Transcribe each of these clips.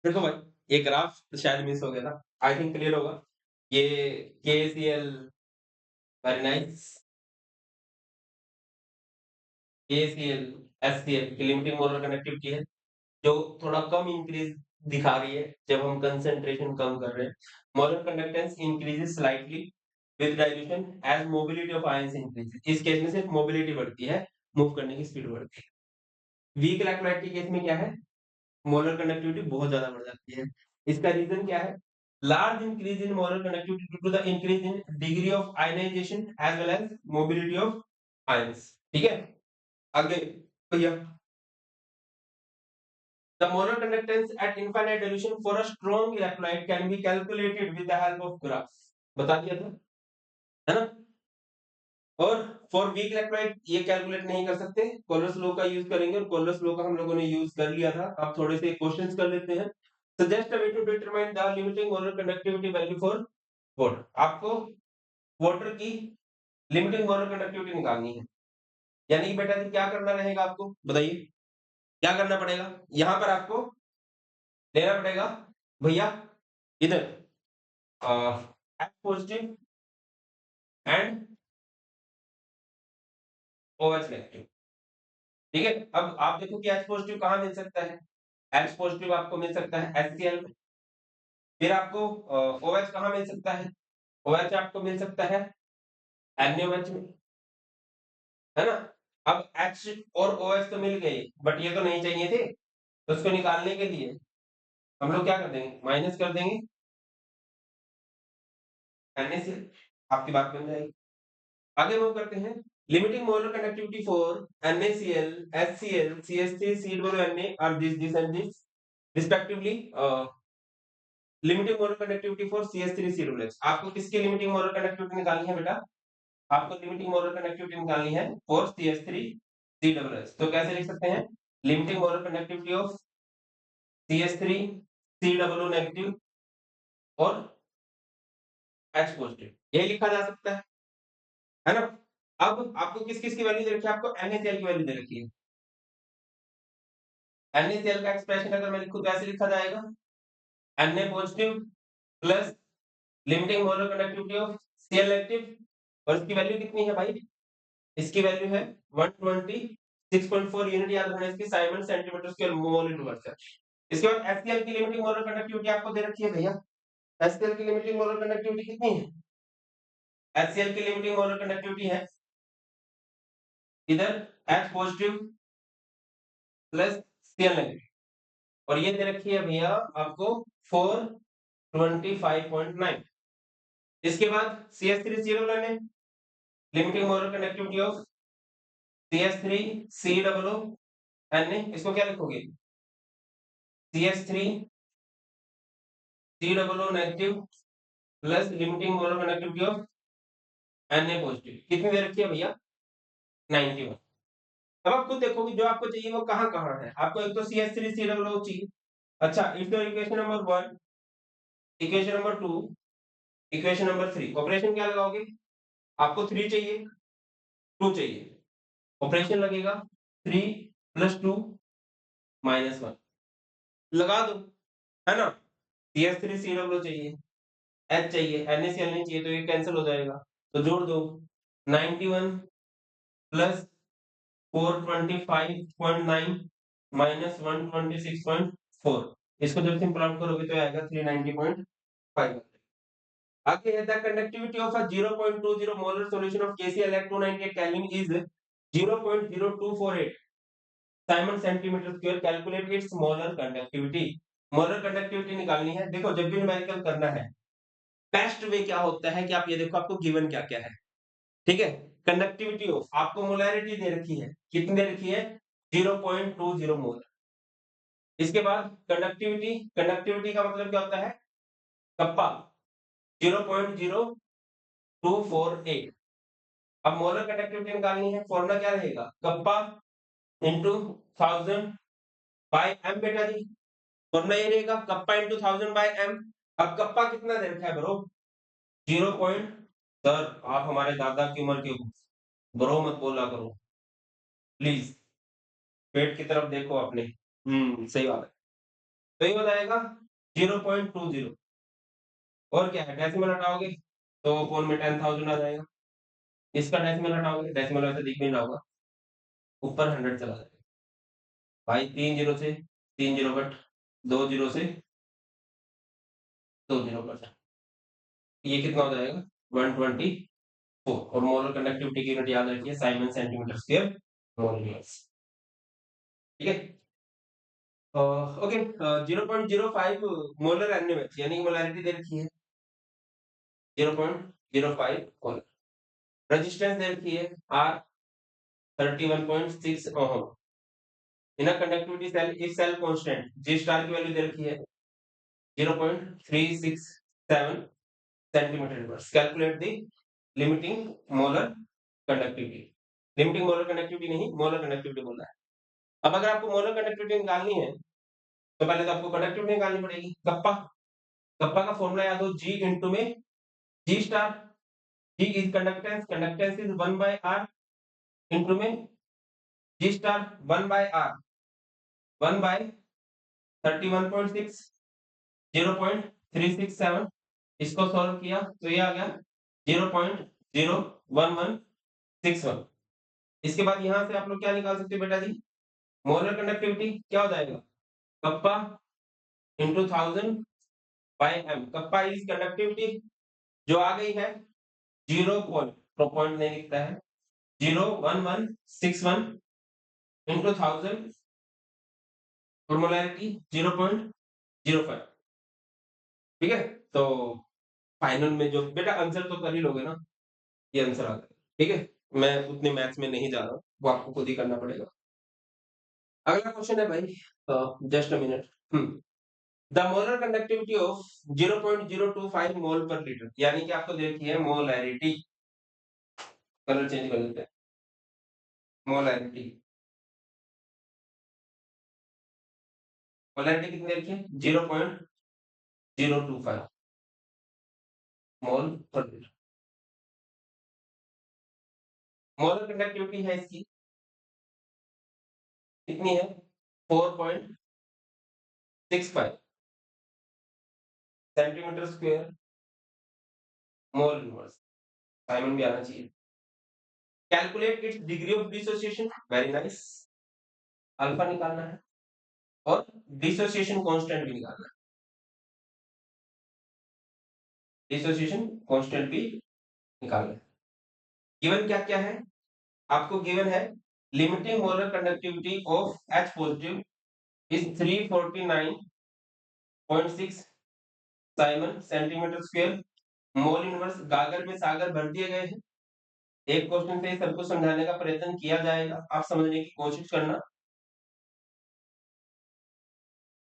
देखो भाई, ये ग्राफ शायद मिस हो गया था। आई थिंक क्लियर होगा। ये KCL very nice. KCL, HCL की लिमिटिंग मोलर कनेक्टिविटी है, जो थोड़ा कम इंक्रीज दिखा रही है जब हम कंसंट्रेशन कम कर रहे हैं। Molar conductance increases slightly with dilution as mobility of ions increases. इस केस में सिर्फ मोबिलिटी बढ़ती है, मूव करने की स्पीड बढ़ती है। वीक इलेक्ट्रोलाइट के केस में क्या है? मोलर कंडक्टिविटी बहुत ज्यादा बढ़ जाती है। इसका रीजन क्या है? Large increase in molar conductivity due to the increase in degree of ionization as well as mobility of ions. ठीक है, आगे भैया। The molar conductance at infinite dilution for a strong electrolyte can be calculated with the help of graphs. बता दिया था, है ना? और फॉर वीक इलेक्ट्रोलाइट ये कैलकुलेट नहीं कर सकते, कोलर्स लॉ का यूज करेंगे, और कोलर्स लॉ का हम लोगों ने यूज कर लिया था। अब थोड़े से क्वेश्चंस कर लेते हैं। Suggest a way to determine the limiting molar conductivity value for water. आपको वाटर की लिमिटिंग मोलर कंडक्टिविटी निकालनी है। यानी कि बेटा जी क्या करना रहेगा आपको बताइए, क्या करना पड़ेगा? यहां पर आपको लेना पड़ेगा भैया इधर H positive and O H negative. ठीक है, अब आप देखो कि एच पॉजिटिव कहाँ मिल सकता है? एच पॉजिटिव आपको मिल सकता है HCl में। फिर आपको ओएच कहाँ मिल सकता है? ओएच आपको मिल सकता है NaOH में, है ना? अब H और OH तो मिल गए, बट ये तो नहीं चाहिए थे, तो उसको निकालने के लिए हम लोग क्या कर देंगे? माइनस कर देंगे NaCl। आपकी बात बन जाएगी। आगे मूव करते हैं। Limiting molar conductivity for NaCl, HCl, CH3, COONA और this and this respectively. Limiting molar conductivity for CH3 COOH। आपको किसकी लिमिटिंग मोलर कंडक्टिविटी निकालनी है बेटा? आपको लिमिटिंग मोलर कंडक्टिविटी निकालनी है फॉर CH3 COOH। तो कैसे लिख सकते हैं? Limiting molar conductivity of CH3 COO negative और H पॉजिटिव, यही लिखा जा सकता है ना? अब आपको किस किस की वैल्यू दे रखी है? आपको NaCl की वैल्यू दे रखी है। NaCl का एक्सप्रेशन अगर मैं लिखूं तो ऐसे लिखा जाएगा, Na positive plus limiting molar conductivity of Cl negative. और इसकी वैल्यू कितनी है भाई? इसकी वैल्यू है 126.4 यूनिट, याद रखना इसकी, Simon centimetre square mole into work. इसके बाद HCl की लिमिटिंग मोलर कंडक्टिविटी आपको दे रखी है भैया। HCl की लिमिटिंग मोलर कंडक्टिविटी कितनी है? HCl की लिमिटिंग मोलर कंडक्टिविटी है इधर H positive plus Cl negative, और ये दे रखी है भैया आपको 425.9। इसके बाद CH3 0 लेने, limiting molar conductivity of CH3 COO Na। इसको क्या लिखोगे? CH3 COO negative plus limiting molar conductivity of Na positive. कितनी दे रखी है भैया? 91। अब आप खुद देखो कि जो आपको चाहिए वो कहाँ-कहाँ है। आपको एक तो CH3 COO चाहिए। अच्छा, it's equation number 1, equation number 2, equation number 3। Operation क्या लगाओगे? आपको 3 चाहिए, 2 चाहिए। ऑपरेशन लगेगा 3 प्लस 2 माइनस 1। लगा दो, है ना? CH3 COO चाहिए, H चाहिए, NaCl नहीं चाहिए, तो ये कैंसिल हो जाएगा। तो जोड़ दो 91 प्लस 425.9 माइनस 126.4। इसको जब सिंपल आउट करोगे तो आएगा 390.5। आगे है the conductivity of a 0.20 molar solution of KCl at 298 kelvin is 0.0248 Simon centimetre square. Calculate its molar conductivity. Molar conductivity निकालनी है। देखो जब भी न्यूमेरिकल करना है, बेस्ट वे क्या होता है कि आप ये देखो आपको गिवन क्या-क्या है। ठीक है, कंडक्टिविटी ऑफ, आपको मोलैरिटी दे रखी है, कितनी दे रखी है? 0.20 मोल। इसके बाद कंडक्टिविटी, कंडक्टिविटी का मतलब क्या होता है? कप्पा 0.0248। अब मोलर कंडक्टिविटी निकालनी है, फॉर्मूला क्या रहेगा? कप्पा इंटू 1000 बाय एम बेटा जी। फॉर्मूला ये रहेगा कप्पा इंटू 1000 बाय एम। अब कप्पा कितना दे रखा है ब्रो? 0 पॉइंट। सर आप हमारे दादा की उम्र के हो, ब्रो मत बोला करो प्लीज। पेट की तरफ देखो अपने। सही बात है। तो ये हो जाएगा 0.20। और क्या है, डेसिमल हटाओगे तो फोन में 10,000 आ जाएगा। इसका डेसिमल हटाओगे, डेसिमल वैसे दिख नहीं रहा होगा, ऊपर 100 चला जाएगा। भाई 3 जीरो से 3 जीरो कट, 2 जीरो से 2 जीरो कट, ये कितना हो जाएगा 124। और मोलर कंडक्टिविटी की यूनिट याद रखिए Simon centimetre square mole units. ठीक है। ओके, 0.05 मोलर एनएमएच यानी कि मोलैरिटी दे रखी है 0.05 मोलर। रेजिस्टेंस दे रखी है R 31.6 ohm. In conductivity cell if cell constant G star की वैल्यू दे रखी है 0.367 centimetre inverse. Calculate the limiting molar conductivity. Limiting molar conductivity नहीं, मोलर कंडक्टिविटी बोल रहा है। अब अगर आपको मोलर कंडक्टिविटी निकालनी है तो पहले तो आपको कंडक्टिविटी निकालनी पड़ेगी। कप्पा, कप्पा का फॉर्मूला याद हो, जी इंटू में G star. G is conductance, conductance is 1 by R into में G star 1 by R 1 by 31.6 0.367। इसको सॉल्व किया तो ये आ गया 0.01161। इसके बाद यहां से आप लोग क्या निकाल सकते हो बेटा जी, मोलर कंडक्टिविटी क्या हो जाएगा, kappa into 1000 by M. Kappa is conductivity जो आ गई है 0., नहीं लिखता है, 0.1161 इंटू 1000 और मोलैरिटी 0.05। ठीक है। तो फाइनल में जो बेटा आंसर तो कर ही लोगे ना, ये आंसर आ गया। ठीक है, मैं उतने मैथ्स में नहीं जा रहा हूँ, वो आपको खुद ही करना पड़ेगा। अगला क्वेश्चन है भाई, just a minute. The molar conductivity of 0.025 मोल पर लीटर, यानी कि आपको देखिए है मोलैरिटी। कलर चेंज कर देते हैं, मोलैरिटी। मोलैरिटी कितनी देखिए 0.025 मोल पर लीटर। मोलर कंडक्टिविटी है इसकी कितनी है 4.65 centimetre square mole inverse. Simon भी आना चाहिए। Calculate its degree of dissociation, very nice. Alpha निकालना है और डिसोसिएशन कांस्टेंट भी निकालना है। डिसोसिएशन कांस्टेंट भी निकालना है। गिवन क्या क्या है आपको, गिवन है limiting molar conductivity of H positive is 349.6 Simon centimetre square mole inverse. गागर में सागर भर दिए गए हैं। एक क्वेश्चन से सबको समझाने का प्रयत्न किया जाएगा, आप समझने की कोशिश करना।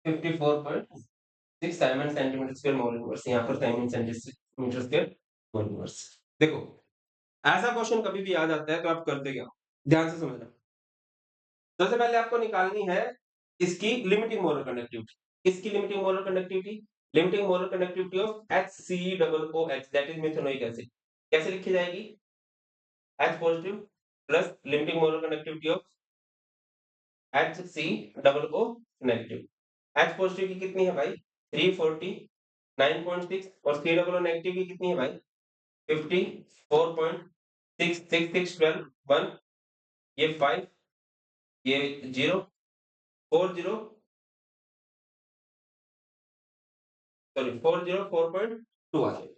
54.6 Simon centimetre square mole inverse, यहाँ पर Simon centimetre square mole inverse. देखो ऐसा क्वेश्चन कभी भी आ जाता है तो आप करते क्या, ध्यान से समझना। सबसे पहले आपको निकालनी है इसकी लिमिटिंग मोलर कंडक्टिविटी। इसकी limiting molar conductivity, limiting molar conductivity of HCOOH that is methanoic acid. कैसे लिखी जाएगी, H positive plus limiting molar conductivity of HCOO negative. H positive की कितनी है भाई 349.6 और COO नेगेटिव की कितनी है भाई 54.66612 1, ये 5, ये 0, 40, सॉरी 404.2 आ जाएगा।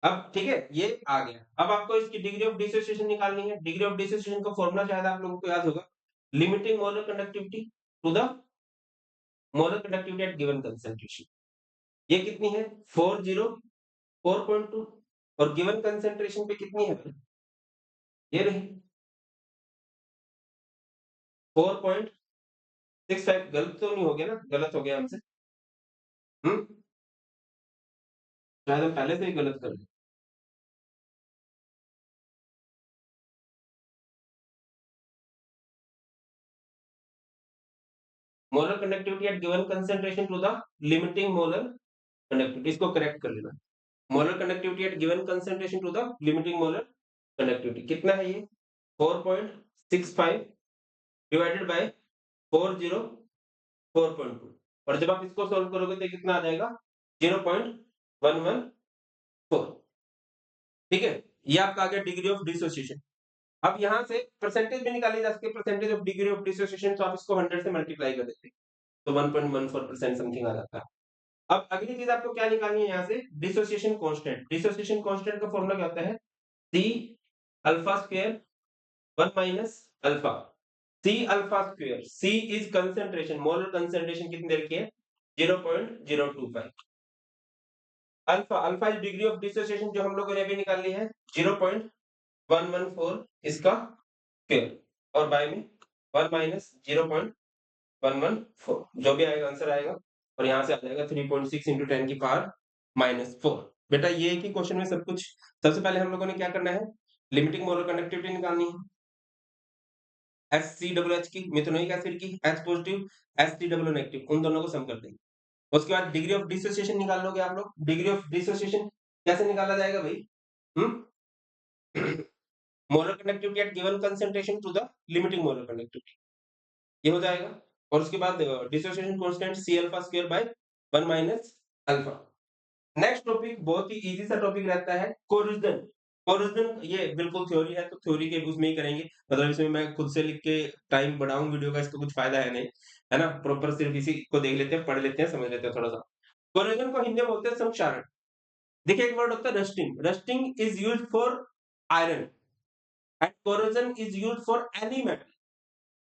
अब ठीक है, ये आ गया। अब आपको इसकी डिग्री ऑफ डिसोसिएशन निकालनी है। डिग्री ऑफ डिसोसिएशन का फॉर्मूला शायद आप लोगों को याद होगा, limiting molar conductivity to the molar conductivity at given concentration. ये कितनी है 404.2 और गिवन कंसंट्रेशन पे कितनी है, ये रही 4.65। गलत तो नहीं हो गया ना, गलत हो गया हमसे, शायद हम पहले से ही गलत कर दिए। Molar conductivity at given concentration to the limiting molar conductivity, इसको करेक्ट कर लेना। Molar conductivity at given concentration to the limiting molar conductivity कितना है, ये 4.65 डिवाइडेड बाय 404.2। और जब आप इसको सॉल्व करोगे तो कितना आ जाएगा 0.114। ठीक है, ये आपका आ गया डिग्री ऑफ डिसोसिएशन। अब यहाँ से परसेंटेज भी निकाली जा सकती है, percentage of degree of dissociation, तो आप इसको 100 से मल्टीप्लाई कर देते हैं तो 1.14% समथिंग आ जाता है। अब अगली चीज आपको क्या निकालनी है यहाँ से, डिसोसिएशन कांस्टेंट। डिसोसिएशन कांस्टेंट का फॉर्मूला क्या होता है, C alpha square 1 minus alpha. C alpha square, C is concentration, molar concentration कितनी देर की है 0.025। Alpha, alpha is degree of dissociation जो हम लोगों ने अभी निकाल ली है 0.114 इसका स्क्वायर, और बाय में 1 माइनस 0.114 जो भी आएगा आंसर आएगा, और यहाँ से आ जाएगा 3.6 इंटू 10 की पावर -4। बेटा ये एक ही क्वेश्चन में सब कुछ। सबसे पहले हम लोगों ने क्या करना है, लिमिटिंग मोलर कंडक्टिविटी निकालनी है, HCOH की, मिथेनोइक एसिड की, H पॉजिटिव, HCOO नेगेटिव, उन दोनों को सम कर देंगे। उसके बाद डिग्री ऑफ डिसोसिएशन निकाल लोगे आप लोग। डिग्री ऑफ डिसोसिएशन कैसे निकाला जाएगा भाई, molar conductivity at given concentration to the limiting molar conductivity, ये हो जाएगा। और उसके बाद dissociation constant C alpha square by 1 minus alpha. Next topic बहुत ही इजी सा टॉपिक रहता है, कोरिजन। कोरिजन ये बिल्कुल थ्योरी है, तो थ्योरी के उसमें ही करेंगे, मतलब इसमें मैं खुद से लिख के टाइम बढ़ाऊं वीडियो का, इसका कुछ फायदा है नहीं, है ना। प्रॉपर सिर्फ इसी को देख लेते हैं, पढ़ लेते हैं, समझ लेते हैं थोड़ा सा। कोरिजन को हिंदी में बोलते हैं संक्षारण। देखिए एक वर्ड होता है rusting, rusting is used for iron and corrosion is used for any metal.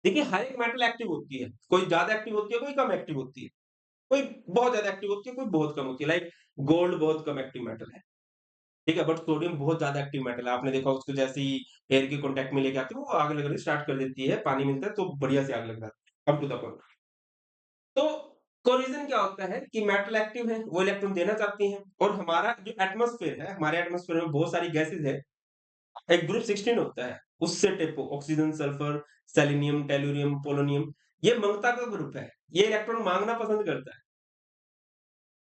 देखिए हर एक मेटल एक्टिव होती है, कोई ज्यादा एक्टिव होती है, कोई कम एक्टिव होती है, कोई बहुत ज्यादा एक्टिव होती है, कोई बहुत कम होती है। लाइक गोल्ड बहुत कम एक्टिव मेटल है, ठीक है, बट सोडियम बहुत ज्यादा एक्टिव मेटल है। आपने देखा उसको जैसे ही एयर के कांटेक्ट में लेके आते हैं वो आग लगनी स्टार्ट कर देती है, पानी मिलता है तो बढ़िया से आग लग जाती है। Come to the point. तो कोरिजन क्या होता है कि मेटल एक्टिव है, वो इलेक्ट्रॉन देना चाहती हैं, और हमारा जो एटमॉस्फेयर है, हमारे एटमॉस्फेयर में बहुत सारी गैसेज है, एक ग्रुप 16 होता है, उससे टेपो oxygen, sulphur, selenium, tellurium, polonium, ये मंगता का ग्रुप है, ये इलेक्ट्रॉन मांगना पसंद करता है।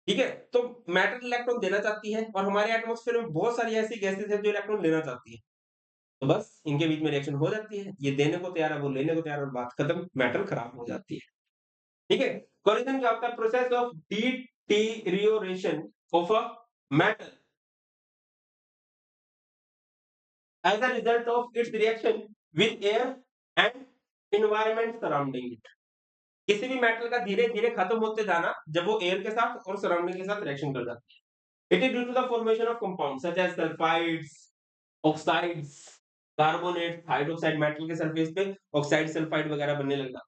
ठीक है, तो मेटल इलेक्ट्रॉन देना चाहती है, और हमारे एटमॉस्फेयर में बहुत सारी ऐसी गैसेज है जो इलेक्ट्रॉन लेना चाहती है। तो बस इनके बीच में रिएक्शन हो जाती है, ये देने को तैयार है, वो लेने को तैयार है, और बात खत्म, मेटल खराब हो जाती है। ठीक है, कोलिजन क्या होता है, process of deterioration of a metal as a result of its reaction with air and environment surrounding it. किसी भी मेटल का धीरे धीरे खत्म होते जाना जब वो एयर के साथ और सराउंडिंग के साथ रिएक्शन कर जाता है। It is due to the formation of compound such as sulphides, oxides, carbonate, hydroxide, metal के सरफेस पे ऑक्साइड, सल्फाइड वगैरह बनने लग जाता है।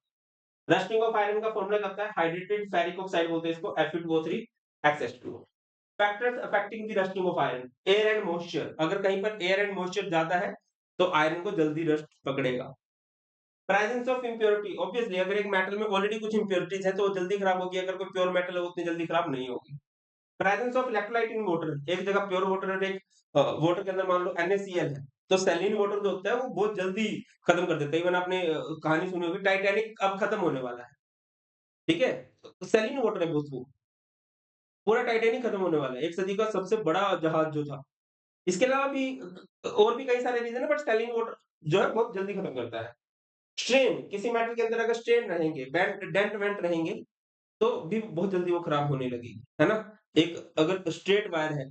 रस्टिंग ऑफ आयरन का फॉर्मूला क्या होता है, हाइड्रेटेड फेरिक ऑक्साइड बोलते हैं इसको, Fe2O3 factors affecting the rusting of iron, air and moisture. अगर कहीं पर एयर एंड मॉइस्चर ज्यादा है तो आयरन को जल्दी रस्ट पकड़ेगा। प्रेजेंस ऑफ इंप्योरिटी, ऑब्वियसली अगर एक मेटल में ऑलरेडी कुछ इंप्योरिटीज है तो वो जल्दी खराब होगी, अगर कोई प्योर मेटल है वो उतनी जल्दी खराब नहीं होगी। Presence of electrolyte in water, एक जगह प्योर वाटर है, एक वाटर के अंदर मान लो NaCl है, तो सैलिन वाटर जो होता है वो बहुत जल्दी खत्म कर देता है। इवन आपने कहानी सुनी होगी, टाइटैनिक अब खत्म होने वाला है, ठीक है, तो सैलिन वाटर है वो, पूरा टाइटैनिक खत्म होने वाला है, एक सदी का सबसे बड़ा जहाज जो था। इसके अलावा भी और भी कई सारे रीजन है, बट सैलिन वाटर जो है बहुत जल्दी खत्म करता है। स्ट्रेन, किसी मेटल के अंदर अगर स्ट्रेन रहेंगे, डेंट वेंट रहेंगे, तो भी बहुत जल्दी वो खराब होने लगेगी, है ना। एक अगर स्ट्रेट वायर है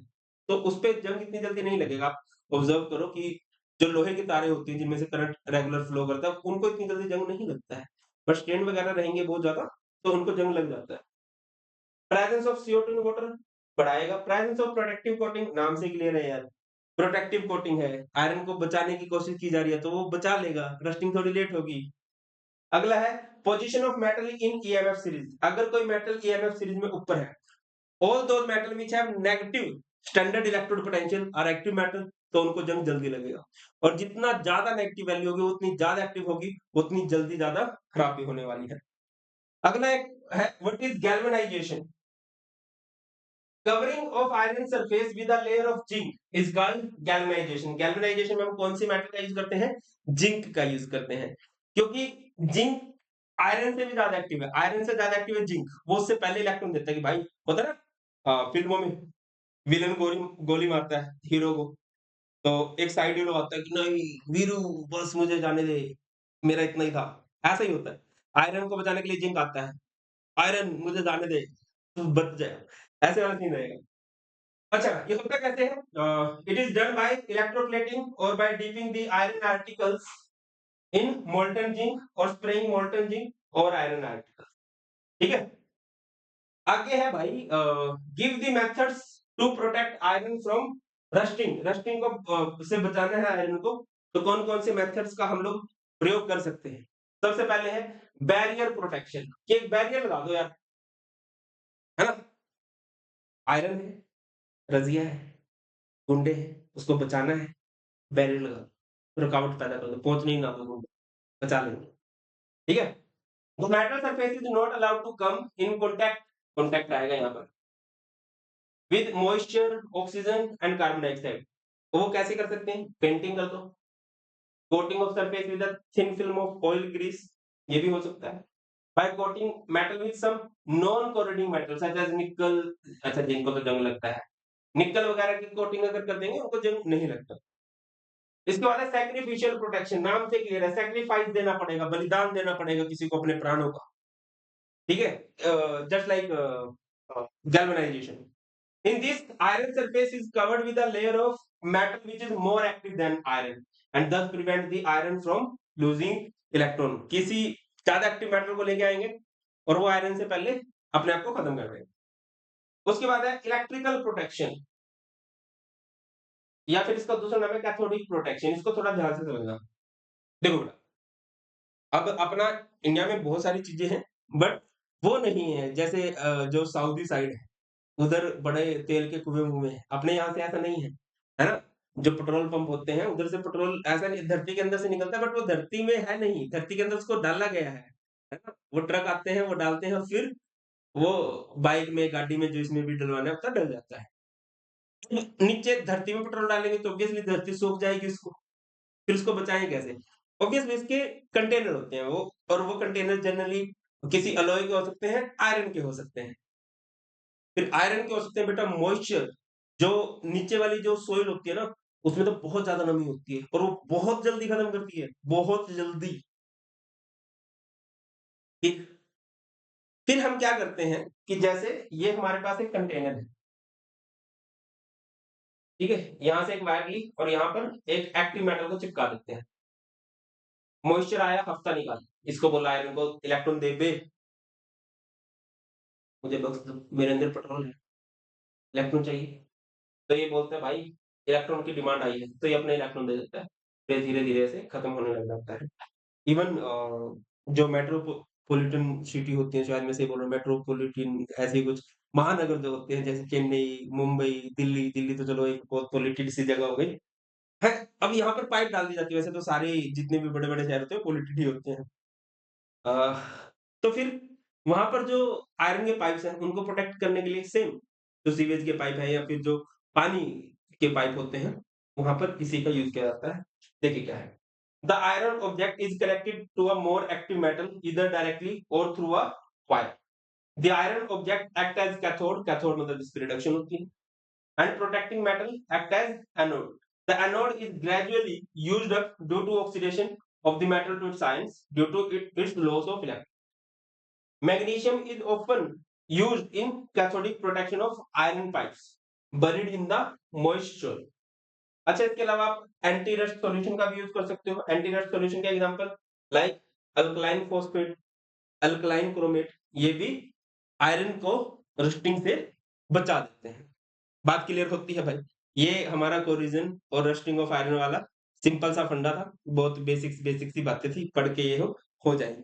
तो उस पे जंग इतनी जल्दी नहीं लगेगा। आप ऑब्जर्व करो कि जो लोहे की तारें होती हैं जिनमें से करंट रेगुलर फ्लो करता है, उनको इतनी जल्दी जंग नहीं लगता है, बट स्ट्रेन वगैरह रहेंगे बहुत ज्यादा तो उनको जंग लग जाता है। Presence of CO2 in water बढ़ाएगा। प्रेजेंस ऑफ प्रोटेक्टिव कोटिंग, नाम से क्लियर है यार, प्रोटेक्टिव कोटिंग है, आयरन को बचाने की कोशिश की जा रही है तो वो बचा लेगा, रस्टिंग थोड़ी लेट होगी। अगला है position of metal in EMF series, अगर कोई मेटल EMF सीरीज में ऊपर है, all those metal which have negative standard electrode potential are active metal, तो उनको जंग जल्दी लगेगा, और जितना ज्यादा नेगेटिव वैल्यू होगी उतनी ज्यादा एक्टिव होगी, उतनी जल्दी ज्यादा खराब भी होने वाली है। अगला एक है what is galvanisation, covering of iron surface with a layer of zinc is called galvanisation. Galvanisation में हम कौन सी मेटल का यूज करते हैं, जिंक का यूज करते हैं, क्योंकि जिंक आयरन से भी ज्यादा एक्टिव है, आयरन से ज्यादा एक्टिव है जिंक, वो उससे पहले इलेक्ट्रॉन देता है कि भाई, होता है ना फिल्मों में विलन गोली गोली मारता है हीरो को, तो एक साइड हीरो आता है कि नहीं वीरू बस मुझे जाने दे, मेरा इतना ही था। ऐसा ही होता है, आयरन को बचाने के लिए जिंक आता है, आयरन मुझे जाने दे, तू बच जा, ऐसे वाला सीन रहेगा। अच्छा, ये होता कैसे है? It is done by electroplating और by dipping the iron articles in molten zinc और स्प्रेइंग मोल्टन जिंक और आयरन आर्टिकल्स, ठीक है? आगे है भाई, give the methods to protect iron from rusting. Rusting को से बचाना है आयरन को, तो कौन-कौन से मेथड्स का हम लोग प्रयोग कर सकते हैं? सबसे पहले है बैरियर प्रोटेक्शन, कि एक बैरियर लगा दो यार, है ना? आयरन है, रज़िया है, गुंडे हैं, उसको बचाना है, बैरियर लगा दो, रुकावट पैदा कर दो, पहुँचने ही ना दो गुंडे, बचा लेंगे, ठीक है? The metal surface is not allowed to come in contact आएगा यहाँ पर with moisture, oxygen and carbon dioxide। तो वो कैसे कर सकते हैं? पेंटिंग कर दो, coating of surface with a thin film of oil grease, ये भी हो सकता है। By coating metal with some non-corroding metal such as nickel, अच्छा जिनको तो जंग लगता है, निकल वगैरह की कोटिंग अगर कर देंगे उनको जंग नहीं लगता। इसके बाद है सैक्रिफिशियल प्रोटेक्शन, नाम से क्लियर है, सैक्रिफाइस देना पड़ेगा, बलिदान देना पड़ेगा किसी को अपने प्राणों का, ठीक है? Just like galvanization। In this, iron surface is covered with a layer of metal which is more active than iron and thus prevent the iron from losing electron। किसी ज्यादा एक्टिव मेटल को लेके आएंगे और वो आयरन से पहले अपने आप को खत्म कर देंगे। उसके बाद है इलेक्ट्रिकल प्रोटेक्शन, या फिर इसका दूसरा नाम है कैथोडिक प्रोटेक्शन। इसको थोड़ा ध्यान से समझना। देखो बेटा, अब अपना इंडिया में बहुत सारी चीजें हैं, बट वो नहीं है जैसे जो साउथी साइड है, उधर बड़े तेल के कुएं-वुएं हैं। अपने यहाँ से ऐसा नहीं है ना? जो पेट्रोल पंप होते हैं, उधर से पेट्रोल ऐसा नहीं धरती के अंदर से निकलता है, बट वो धरती में है नहीं, धरती के अंदर उसको डाला गया है ना? वो ट्रक आते हैं, वो डालते हैं और फिर वो बाइक में, गाड़ी में, जो इसमें भी डलवाना होता है, डल जाता है। नीचे धरती में पेट्रोल डालेंगे तो ऑब्वियसली धरती सूख जाएगी उसको, फिर उसको बचाएँ कैसे? ऑब्वियसली इसके कंटेनर होते हैं वो, और वो कंटेनर जनरली किसी अलॉय के हो सकते हैं, आयरन के हो सकते हैं। फिर आयरन के हो सकते हैं बेटा मॉइस्चर, जो नीचे वाली जो सोइल होती है ना, उसमें तो बहुत ज़्यादा नमी होती है और वो बहुत जल्दी खत्म करती है, बहुत जल्दी। ठीक, फिर हम क्या करते हैं कि जैसे ये हमारे पास एक कंटेनर है, ठीक है? यहाँ से एक वायर ली और यहाँ पर एक एक्टिव मेटल को चिपका देते हैं। मॉइस्चर आया, हफ्ता निकाल, इसको बोला आयरन को, इलेक्ट्रॉन दे बे, मुझे बस मेरे अंदर पेट्रोल है, इलेक्ट्रॉन चाहिए। तो ये बोलते हैं भाई इलेक्ट्रॉन की डिमांड आई है, तो ये अपने इलेक्ट्रॉन दे देता है। फिर धीरे-धीरे ऐसे खत्म होने लग जाता है। इवन जो मेट्रोपॉलिटन सिटी होती है, शायद मैं सही बोल रहा हूँ, मेट्रोपॉलिटन ऐसे ही कुछ महानगर जो होते हैं जैसे चेन्नई, मुंबई, दिल्ली। दिल्ली तो चलो एक बहुत पॉल्यूटेड सी जगह हो गई। है, अब यहाँ पर पाइप डाल दी जाती है, वैसे तो सारे जितने भी बड़े-बड़े शहर होते हैं पॉल्यूटेड ही होते हैं। अ, तो फिर वहाँ पर जो आयरन के पाइप्स हैं, उनको प्रोटेक्ट करने के लिए सेम जो सीवेज के पाइप है या फिर जो पानी के पाइप होते हैं, वहाँ पर इसी का यूज़ किया जाता है। देखिए क्या है, the iron object is connected to a more active metal either directly or through a wire। The iron object act as cathode, cathode मतलब जिसकी रिडक्शन होती है, and protecting metal act as anode। The anode is gradually used up due to oxidation of the metal to its ions due to its loss of electron। Magnesium is often used in cathodic protection of iron pipes buried in the moisture। अच्छा, इसके अलावा आप anti rust solution का भी use कर सकते हो। Anti rust solution का example like alkaline phosphate, alkaline chromate, ये भी आयरन को रस्टिंग से बचा देते हैं। बात क्लियर होती है भाई? ये हमारा कोरिजन और रस्टिंग ऑफ आयरन वाला सिंपल सा फंडा था। बहुत बेसिक्स बेसिक सी बातें थी, पढ़ के ये हो जाएंगे।